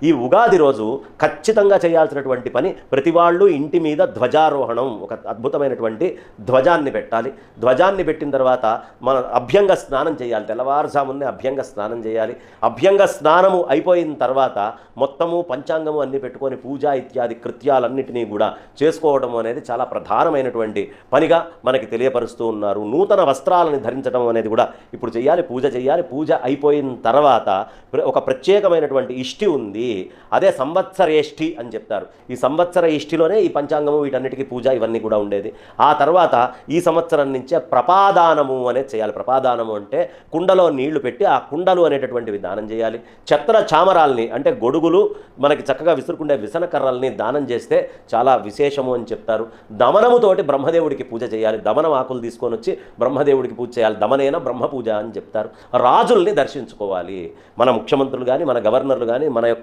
ఈ ఉగాది రోజు ఖచ్చితంగా చేయాల్సినటువంటి పని, ప్రతి వాళ్ళు ఇంటి మీద ధ్వజారోహణం, ఒక అద్భుతమైనటువంటి ధ్వజాన్ని పెట్టాలి. ధ్వజాన్ని పెట్టిన తర్వాత మన అభ్యంగ స్నానం చేయాలి. తెల్లవారుజామునే అభ్యంగ స్నానం చేయాలి. అభ్యంగ స్నానము అయిపోయిన తర్వాత మొత్తము పంచాంగము అన్ని పెట్టుకొని పూజ ఇత్యాది కృత్యాలన్నిటినీ కూడా చేసుకోవడం అనేది చాలా ప్రధానమైనటువంటి పనిగా మనకి తెలియపరుస్తూ ఉన్నారు. నూతన వస్త్రాలను ధరించడం అనేది కూడా ఇప్పుడు చేయాలి. పూజ చేయాలి. పూజ అయిపోయిన తర్వాత ఒక ప్రత్యేకమైనటువంటి ఇష్టి ఉంది, అదే సంవత్సరేష్టి అని చెప్తారు. ఈ సంవత్సర ఇష్టిలోనే ఈ పంచాంగము వీటన్నిటికీ పూజ ఇవన్నీ కూడా ఉండేది. ఆ తర్వాత ఈ సంవత్సరం నుంచే ప్రపాదానము అనేది చేయాలి. ప్రపాదానము అంటే కుండలో నీళ్లు పెట్టి ఆ కుండలు అనేటటువంటివి దానం చేయాలి. చెత్తల చామరాల్ని అంటే గొడుగులు మనకి చక్కగా విసురుకుండే విసనకర్రల్ని దానం చేస్తే చాలా విశేషము అని చెప్తారు. దమనముతోటి బ్రహ్మదేవుడికి పూజ చేయాలి. దమనం ఆకులు తీసుకొని వచ్చి బ్రహ్మదేవుడికి పూజ చేయాలి. దమనేన బ్రహ్మ పూజ అని చెప్తారు. రాజుల్ని దర్శించుకోవాలి. మన ముఖ్యమంత్రులు కానీ, మన గవర్నర్లు కానీ, మన యొక్క